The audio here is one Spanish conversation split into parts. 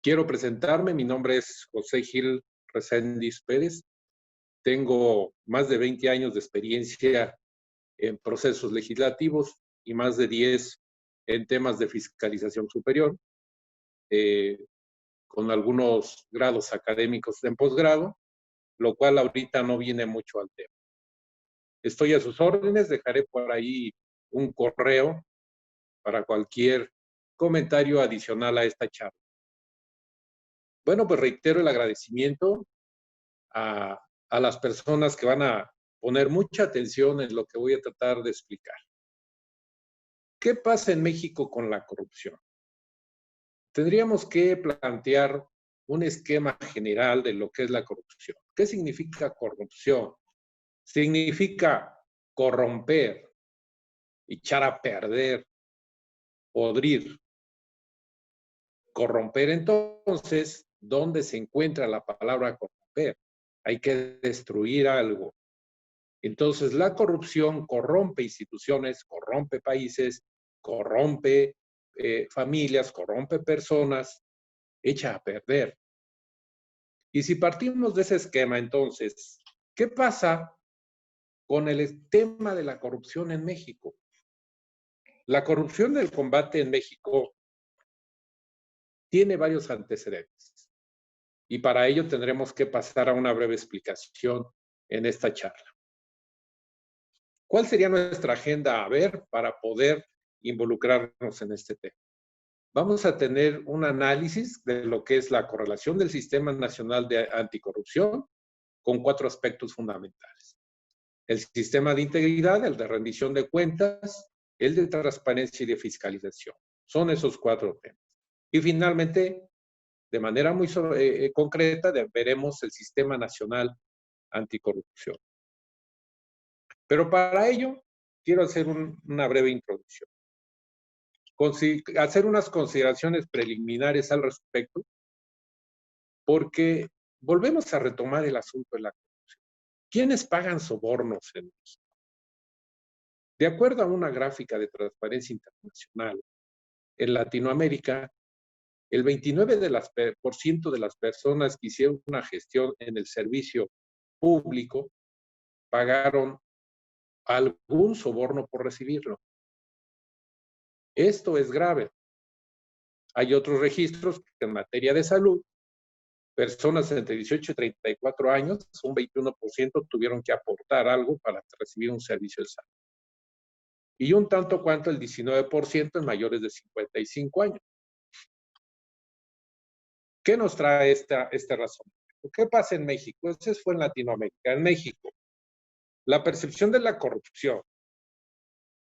Quiero presentarme, mi nombre es José Gil Reséndiz Pérez. Tengo más de 20 años de experiencia en procesos legislativos y más de 10 en temas de fiscalización superior, eh, con algunos grados académicos en posgrado, lo cual ahorita no viene mucho al tema. Estoy a sus órdenes, dejaré por ahí un correo para cualquier comentario adicional a esta charla. Bueno, pues reitero el agradecimiento a las personas que van a poner mucha atención en lo que voy a tratar de explicar. ¿Qué pasa en México con la corrupción? Tendríamos que plantear un esquema general de lo que es la corrupción. ¿Qué significa corrupción? Significa corromper, echar a perder, podrir. Corromper, entonces, ¿dónde se encuentra la palabra corromper? Hay que destruir algo. Entonces, la corrupción corrompe instituciones, corrompe países, corrompe familias, corrompe personas, echa a perder. Y si partimos de ese esquema, entonces, ¿qué pasa con el tema de la corrupción en México? La corrupción del combate en México tiene varios antecedentes y para ello tendremos que pasar a una breve explicación en esta charla. ¿Cuál sería nuestra agenda a ver para poder involucrarnos en este tema? Vamos a tener un análisis de lo que es la correlación del Sistema Nacional de Anticorrupción con 4 aspectos fundamentales. El sistema de integridad, el de rendición de cuentas, el de transparencia y de fiscalización. Son esos 4 temas. Y finalmente, de manera muy concreta, veremos el Sistema Nacional Anticorrupción. Pero para ello, quiero hacer una breve introducción. Hacer unas consideraciones preliminares al respecto, porque volvemos a retomar el asunto de la corrupción. ¿Quiénes pagan sobornos en México? De acuerdo a una gráfica de Transparencia Internacional, en Latinoamérica, el 29% de las personas que hicieron una gestión en el servicio público pagaron algún soborno por recibirlo. Esto es grave. Hay otros registros que en materia de salud, personas entre 18 y 34 años, un 21% tuvieron que aportar algo para recibir un servicio de salud. Y un tanto cuanto el 19% en mayores de 55 años. ¿Qué nos trae este razonamiento? ¿Qué pasa en México? Eso fue en Latinoamérica. En México, la percepción de la corrupción,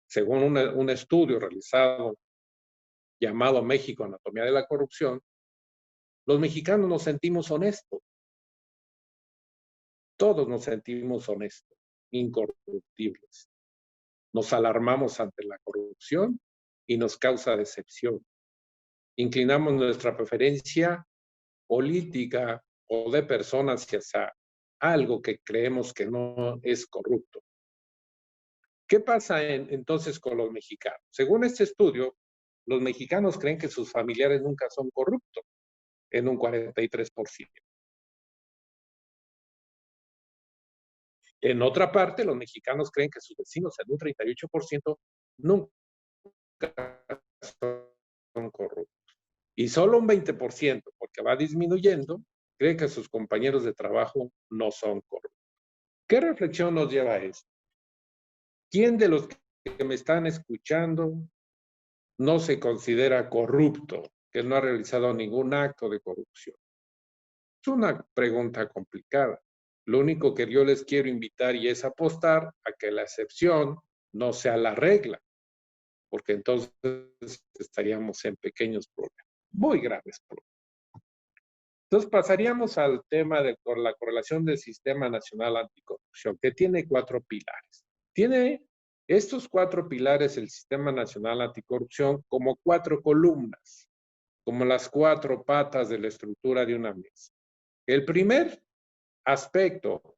según un estudio realizado llamado México, Anatomía de la Corrupción, los mexicanos nos sentimos honestos. Todos nos sentimos honestos, incorruptibles. Nos alarmamos ante la corrupción y nos causa decepción. Inclinamos nuestra preferencia política o de personas hacia algo que creemos que no es corrupto. ¿Qué pasa entonces con los mexicanos? Según este estudio, los mexicanos creen que sus familiares nunca son corruptos, en un 43%. En otra parte, los mexicanos creen que sus vecinos, en un 38%, nunca son corruptos. Y solo un 20%, porque va disminuyendo, cree que sus compañeros de trabajo no son corruptos. ¿Qué reflexión nos lleva a esto? ¿Quién de los que me están escuchando no se considera corrupto, que no ha realizado ningún acto de corrupción? Es una pregunta complicada. Lo único que yo les quiero invitar y es apostar a que la excepción no sea la regla, porque entonces estaríamos en pequeños problemas, muy graves problemas. Entonces pasaríamos al tema de la correlación del Sistema Nacional Anticorrupción, que tiene 4 pilares. Tiene estos 4 pilares el Sistema Nacional Anticorrupción como 4 columnas, como las 4 patas de la estructura de una mesa. El primer aspecto,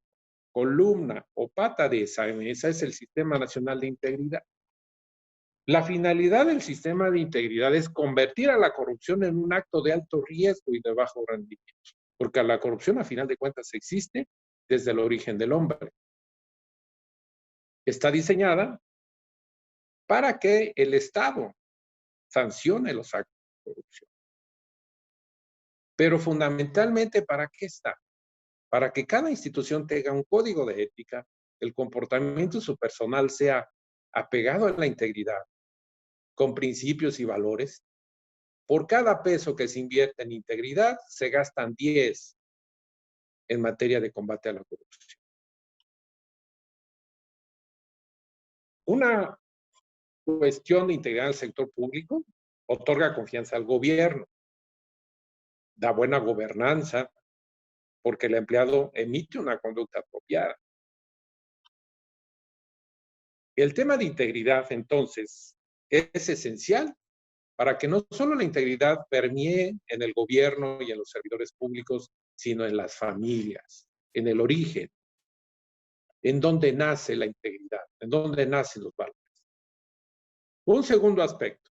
columna o pata de esa mesa es el Sistema Nacional de Integridad. La finalidad del sistema de integridad es convertir a la corrupción en un acto de alto riesgo y de bajo rendimiento, porque la corrupción a final de cuentas existe desde el origen del hombre. Está diseñada para que el Estado sancione los actos de corrupción. Pero fundamentalmente, ¿para qué está? Para que cada institución tenga un código de ética, el comportamiento de su personal sea apegado a la integridad, con principios y valores. Por cada peso que se invierte en integridad, se gastan 10 en materia de combate a la corrupción. Una cuestión de integridad del sector público otorga confianza al gobierno, da buena gobernanza, porque el empleado emite una conducta apropiada. El tema de integridad, entonces, es esencial para que no solo la integridad permee en el gobierno y en los servidores públicos, sino en las familias, en el origen, en donde nace la integridad, en donde nacen los valores. Un segundo aspecto,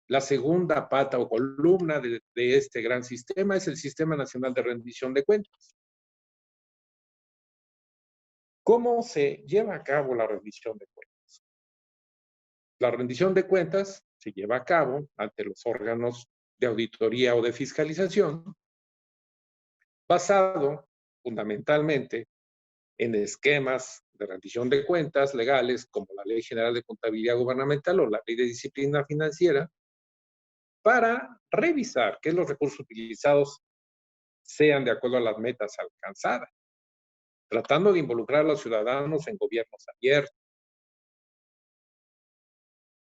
la segunda pata o columna de este gran sistema es el Sistema Nacional de Rendición de Cuentas. ¿Cómo se lleva a cabo la rendición de cuentas? La rendición de cuentas se lleva a cabo ante los órganos de auditoría o de fiscalización, basado fundamentalmente en esquemas de rendición de cuentas legales como la Ley General de Contabilidad Gubernamental o la Ley de Disciplina Financiera, para revisar que los recursos utilizados sean de acuerdo a las metas alcanzadas, tratando de involucrar a los ciudadanos en gobiernos abiertos.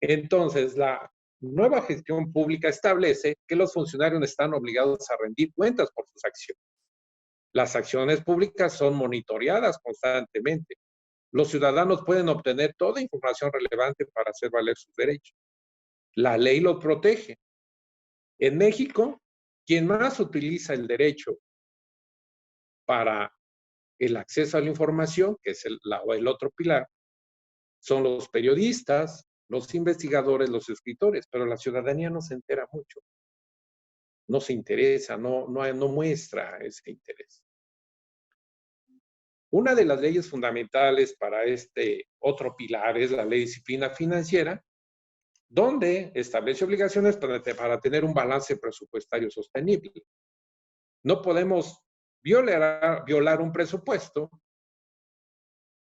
Entonces, la nueva gestión pública establece que los funcionarios están obligados a rendir cuentas por sus acciones. Las acciones públicas son monitoreadas constantemente. Los ciudadanos pueden obtener toda información relevante para hacer valer sus derechos. La ley los protege. En México, quien más utiliza el derecho para el acceso a la información, que es el otro pilar, son los periodistas, los investigadores, los escritores, pero la ciudadanía no se entera mucho, no se interesa, no muestra ese interés. Una de las leyes fundamentales para este otro pilar es la Ley de Disciplina Financiera, donde establece obligaciones para tener un balance presupuestario sostenible. No podemos violar un presupuesto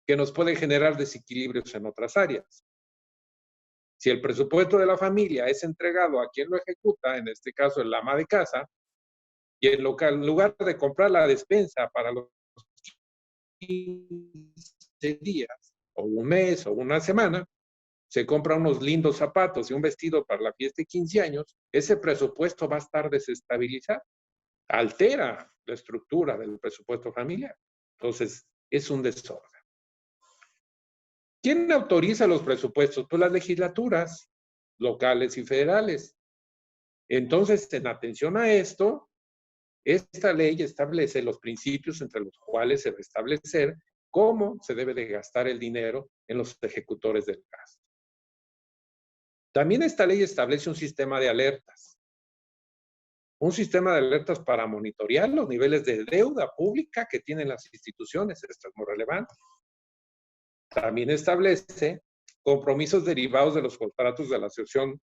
que nos puede generar desequilibrios en otras áreas. Si el presupuesto de la familia es entregado a quien lo ejecuta, en este caso el ama de casa, y en lugar de comprar la despensa para los 15 días, o un mes, o una semana, se compra unos lindos zapatos y un vestido para la fiesta de 15 años, ese presupuesto va a estar desestabilizado. Altera la estructura del presupuesto familiar. Entonces, es un desorden. ¿Quién autoriza los presupuestos? Pues las legislaturas locales y federales. Entonces, en atención a esto, esta ley establece los principios entre los cuales se va a establecer cómo se debe de gastar el dinero en los ejecutores del gasto. También esta ley establece un sistema de alertas. Un sistema de alertas para monitorear los niveles de deuda pública que tienen las instituciones. Esto es muy relevante. También establece compromisos derivados de los contratos de la asociación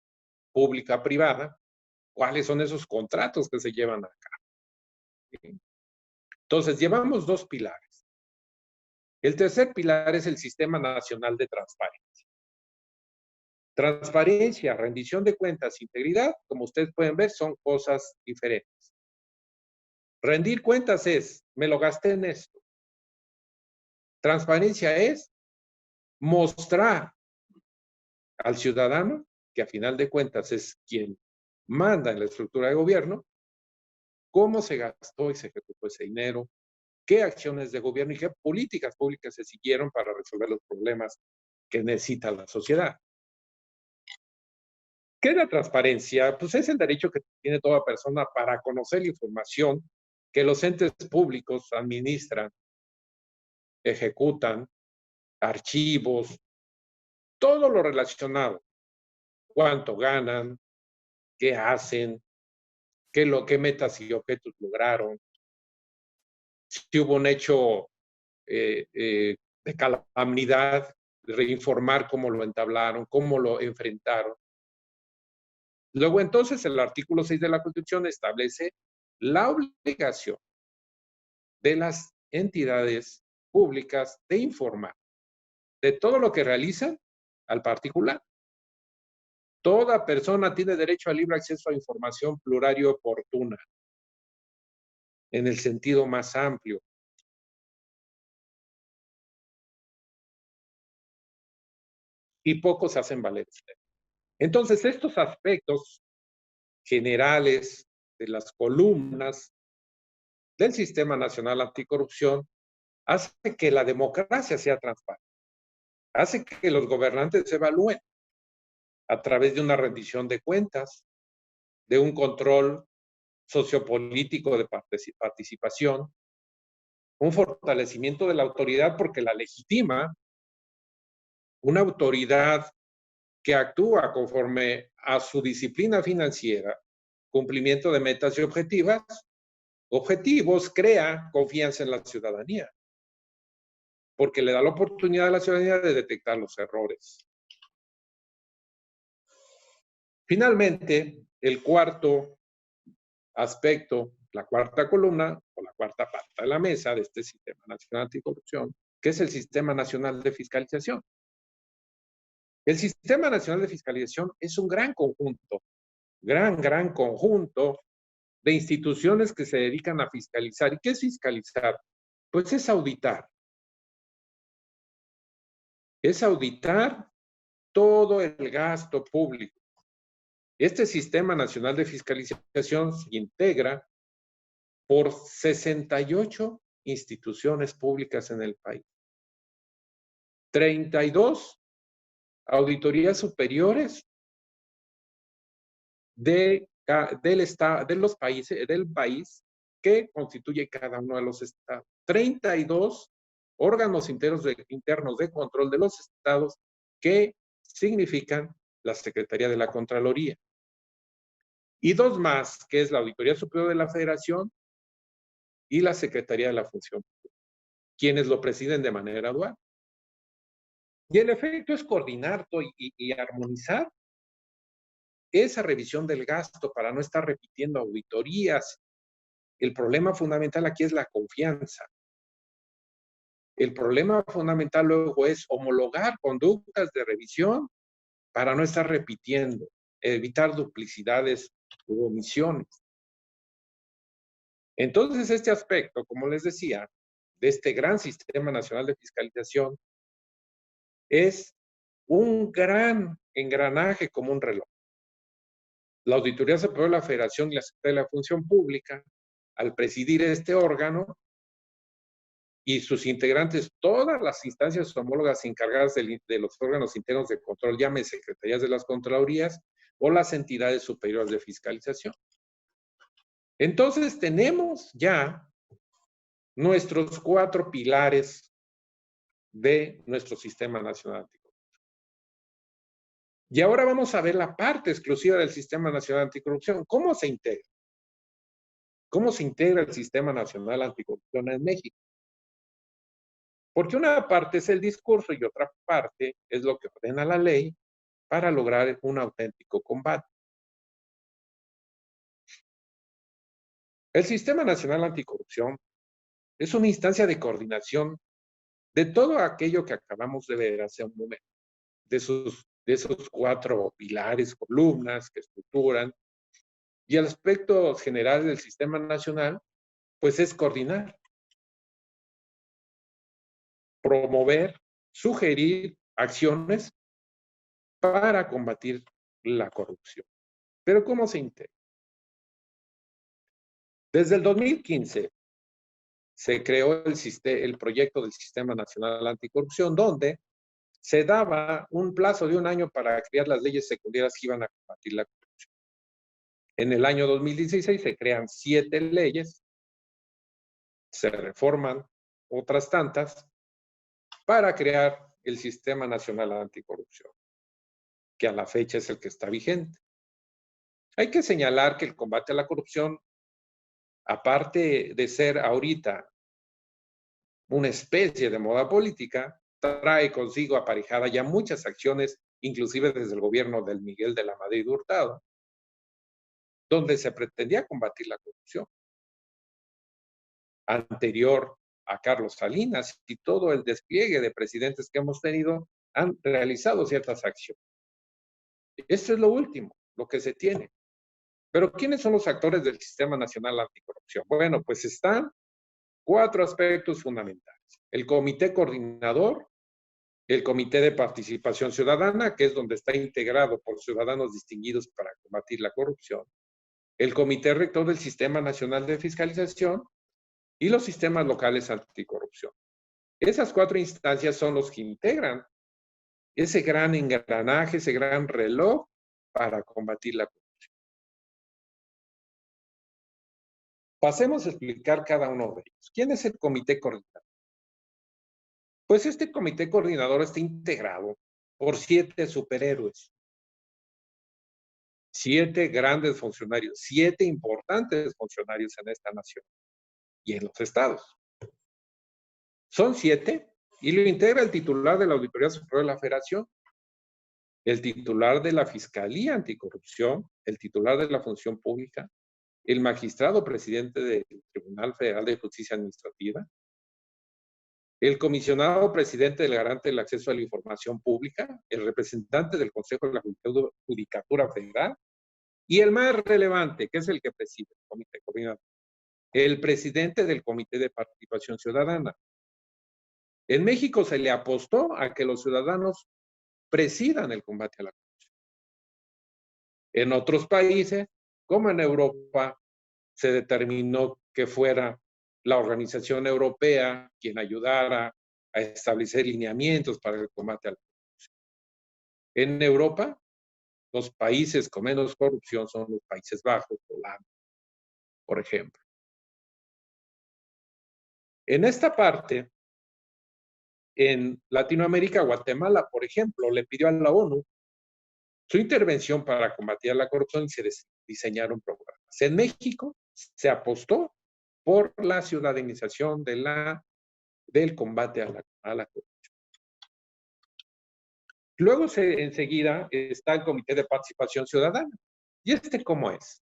pública-privada. ¿Cuáles son esos contratos que se llevan a cabo? Entonces, llevamos dos pilares. El tercer pilar es el Sistema Nacional de Transparencia. Transparencia, rendición de cuentas, integridad, como ustedes pueden ver, son cosas diferentes. Rendir cuentas es, me lo gasté en esto. Transparencia es mostrar al ciudadano, que a final de cuentas es quien manda en la estructura de gobierno, cómo se gastó y se ejecutó ese dinero, qué acciones de gobierno y qué políticas públicas se siguieron para resolver los problemas que necesita la sociedad. ¿Qué es la transparencia? Pues es el derecho que tiene toda persona para conocer la información que los entes públicos administran, ejecutan, archivos, todo lo relacionado cuánto ganan, qué hacen, qué metas y objetos lograron, si hubo un hecho de calamidad, reinformar cómo lo entablaron, cómo lo enfrentaron. Luego, entonces, el artículo 6 de la Constitución establece la obligación de las entidades públicas de informar de todo lo que realizan al particular. Toda persona tiene derecho al libre acceso a información plural y oportuna, en el sentido más amplio. Y pocos hacen valer. Entonces, estos aspectos generales de las columnas del Sistema Nacional Anticorrupción hace que la democracia sea transparente, hace que los gobernantes se evalúen a través de una rendición de cuentas, de un control sociopolítico de participación, un fortalecimiento de la autoridad porque la legitima una autoridad que actúa conforme a su disciplina financiera, cumplimiento de metas y objetivos, crea confianza en la ciudadanía, porque le da la oportunidad a la ciudadanía de detectar los errores. Finalmente, el cuarto aspecto, la cuarta columna o la cuarta pata de la mesa de este Sistema Nacional Anticorrupción, que es el Sistema Nacional de Fiscalización. El Sistema Nacional de Fiscalización es un gran conjunto, gran conjunto de instituciones que se dedican a fiscalizar. ¿Y qué es fiscalizar? Pues es auditar. Es auditar todo el gasto público. Este Sistema Nacional de Fiscalización se integra por 68 instituciones públicas en el país. 32 auditorías superiores del país que constituye cada uno de los estados. 32 órganos internos de control de los estados que significan la Secretaría de la Contraloría. Y dos más, que es la Auditoría Superior de la Federación y la Secretaría de la Función Pública, quienes lo presiden de manera dual. Y el efecto es coordinar y armonizar esa revisión del gasto para no estar repitiendo auditorías. El problema fundamental aquí es la confianza. El problema fundamental luego es homologar conductas de revisión para no estar repitiendo, evitar duplicidades u omisiones. Entonces, este aspecto, como les decía, de este gran Sistema Nacional de Fiscalización es un gran engranaje como un reloj. La Auditoría Superior de la Federación y la Secretaría de la Función Pública, al presidir este órgano y sus integrantes, todas las instancias homólogas encargadas de los órganos internos de control, llámese secretarías de las Contralorías o las entidades superiores de fiscalización. Entonces, tenemos ya nuestros 4 pilares de nuestro Sistema Nacional Anticorrupción. Y ahora vamos a ver la parte exclusiva del Sistema Nacional Anticorrupción. ¿Cómo se integra? ¿Cómo se integra el Sistema Nacional Anticorrupción en México? Porque una parte es el discurso y otra parte es lo que ordena la ley para lograr un auténtico combate. El Sistema Nacional Anticorrupción es una instancia de coordinación de todo aquello que acabamos de ver hace un momento, de esos 4 pilares, columnas que estructuran. Y el aspecto general del Sistema Nacional, pues es coordinar, promover, sugerir acciones para combatir la corrupción. Pero ¿cómo se integra? Desde el 2015 se creó el proyecto del Sistema Nacional Anticorrupción, donde se daba un plazo de un año para crear las leyes secundarias que iban a combatir la corrupción. En el año 2016 se crean 7 leyes, se reforman otras tantas para crear el Sistema Nacional Anticorrupción. que a la fecha es el que está vigente. Hay que señalar que el combate a la corrupción, aparte de ser ahorita una especie de moda política, trae consigo aparejada ya muchas acciones, inclusive desde el gobierno del Miguel de la Madrid Hurtado, donde se pretendía combatir la corrupción. Anterior a Carlos Salinas y todo el despliegue de presidentes que hemos tenido han realizado ciertas acciones. Esto es lo último, lo que se tiene. Pero ¿quiénes son los actores del Sistema Nacional Anticorrupción? Bueno, pues están 4 aspectos fundamentales. El Comité Coordinador, el Comité de Participación Ciudadana, que es donde está integrado por ciudadanos distinguidos para combatir la corrupción, el Comité Rector del Sistema Nacional de Fiscalización y los sistemas locales anticorrupción. Esas 4 instancias son los que integran ese gran engranaje, ese gran reloj para combatir la corrupción. Pasemos a explicar cada uno de ellos. ¿Quién es el Comité Coordinador? Pues este Comité Coordinador está integrado por 7 superhéroes, 7 grandes funcionarios, 7 importantes funcionarios en esta nación y en los estados. Son 7 y lo integra el titular de la Auditoría Superior de la Federación, el titular de la Fiscalía Anticorrupción, el titular de la Función Pública, el magistrado presidente del Tribunal Federal de Justicia Administrativa, el comisionado presidente del Garante del Acceso a la Información Pública, el representante del Consejo de la Judicatura Federal y el más relevante, que es el que preside el Comité Coordinador, el presidente del Comité de Participación Ciudadana. En México se le apostó a que los ciudadanos presidan el combate a la corrupción. En otros países, como en Europa, se determinó que fuera la Organización Europea quien ayudara a establecer lineamientos para el combate a la corrupción. En Europa, los países con menos corrupción son los Países Bajos, Holanda, por ejemplo. En esta parte, en Latinoamérica, Guatemala, por ejemplo, le pidió a la ONU su intervención para combatir la corrupción y se diseñaron programas. En México se apostó por la ciudadanización del combate a la corrupción. Luego, enseguida, está el Comité de Participación Ciudadana. ¿Y este cómo es?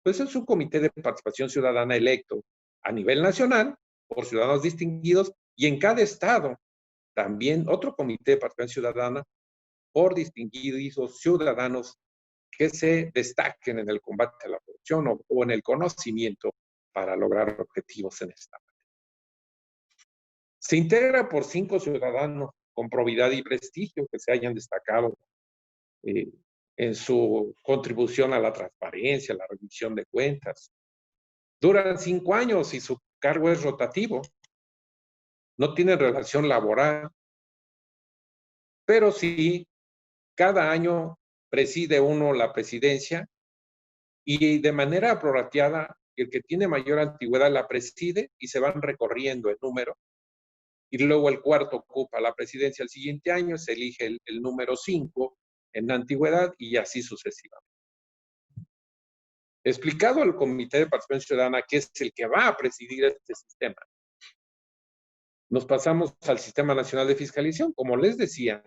Pues es un comité de participación ciudadana electo a nivel nacional por ciudadanos distinguidos y en cada estado también otro comité de participación ciudadana por distinguidos ciudadanos que se destaquen en el combate a la corrupción o en el conocimiento para lograr objetivos en esta área. Se integra por 5 ciudadanos con probidad y prestigio que se hayan destacado en su contribución a la transparencia, a la rendición de cuentas. Duran 5 años y su cargo es rotativo. No tienen relación laboral, pero sí, cada año preside uno la presidencia y de manera prorrateada, el que tiene mayor antigüedad la preside y se van recorriendo el número. Y luego el cuarto ocupa la presidencia el siguiente año, se elige el número 5 en antigüedad y así sucesivamente. Explicado al Comité de Participación Ciudadana, que es el que va a presidir este sistema, nos pasamos al Sistema Nacional de Fiscalización. Como les decía,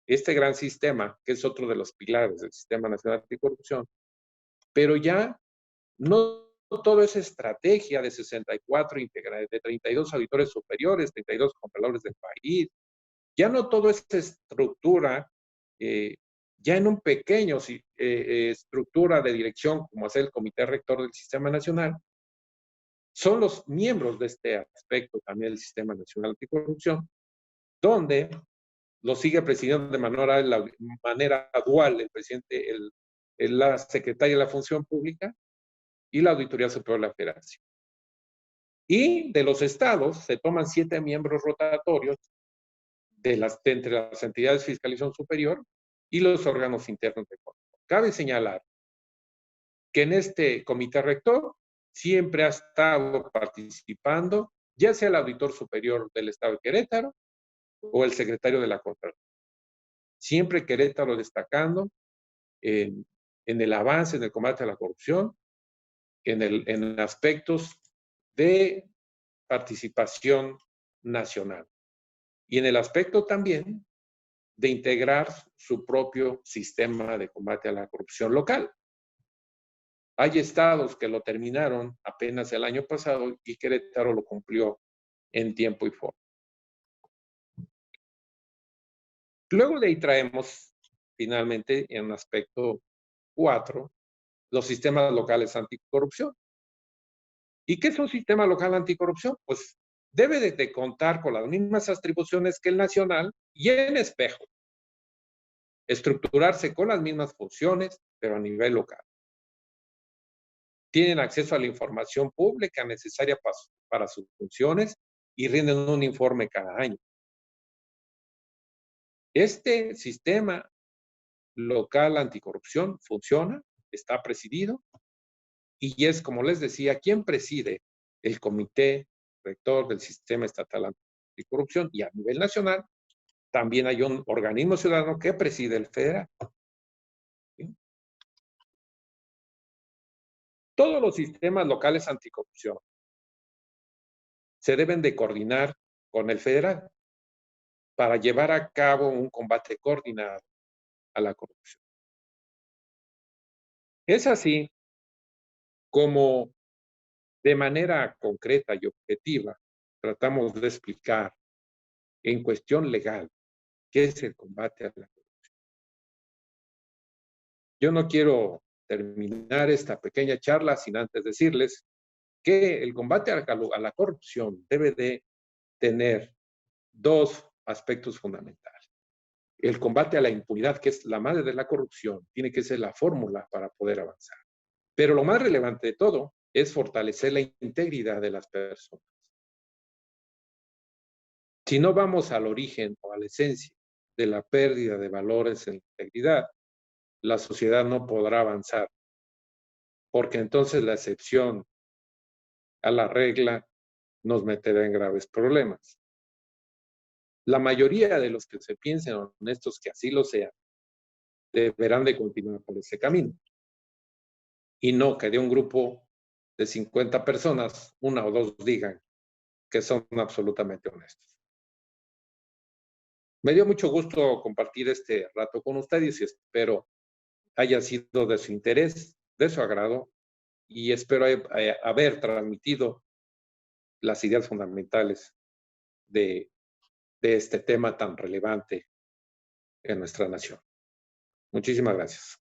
este gran sistema, que es otro de los pilares del Sistema Nacional Anticorrupción, pero ya no todo es estrategia de 64 integrales, de 32 auditores superiores, 32 contralores del país, ya no todo es estructura, ya en un pequeño estructura de dirección, como es el Comité Rector del Sistema Nacional, son los miembros de este aspecto también del Sistema Nacional Anticorrupción, donde lo sigue presidiendo de manera dual el presidente, la secretaria de la Función Pública y la Auditoría Superior de la Federación. Y de los estados se toman 7 miembros rotatorios entre las entidades de fiscalización superior y los órganos internos de control. Cabe señalar que en este comité rector siempre ha estado participando, ya sea el auditor superior del estado de Querétaro o el secretario de la Contraloría. Siempre Querétaro destacando en el avance, en el combate a la corrupción, en aspectos de participación nacional y en el aspecto también de integrar su propio sistema de combate a la corrupción local. Hay estados que lo terminaron apenas el año pasado y Querétaro lo cumplió en tiempo y forma. Luego de ahí traemos finalmente en el aspecto 4 los sistemas locales anticorrupción. ¿Y qué es un sistema local anticorrupción? Pues debe de contar con las mismas atribuciones que el nacional y en espejo. Estructurarse con las mismas funciones, pero a nivel local. Tienen acceso a la información pública necesaria para sus funciones y rinden un informe cada año. Este sistema local anticorrupción funciona, está presidido y es, como les decía, quien preside el comité rector del sistema estatal anticorrupción y a nivel nacional también hay un organismo ciudadano que preside el federal. ¿Sí? Todos los sistemas locales anticorrupción se deben de coordinar con el federal para llevar a cabo un combate coordinado a la corrupción. Es así como de manera concreta y objetiva tratamos de explicar en cuestión legal qué es el combate a la corrupción. Yo no quiero terminar esta pequeña charla sin antes decirles que el combate a la corrupción debe de tener dos aspectos fundamentales. El combate a la impunidad, que es la madre de la corrupción, tiene que ser la fórmula para poder avanzar. Pero lo más relevante de todo es fortalecer la integridad de las personas. Si no vamos al origen o a la esencia de la pérdida de valores en la integridad, la sociedad no podrá avanzar, porque entonces la excepción a la regla nos meterá en graves problemas. La mayoría de los que se piensen honestos que así lo sean, deberán de continuar por ese camino. Y no que de un grupo de 50 personas, una o dos digan que son absolutamente honestos. Me dio mucho gusto compartir este rato con ustedes y espero haya sido de su interés, de su agrado, y espero haber transmitido las ideas fundamentales de este tema tan relevante en nuestra nación. Muchísimas gracias.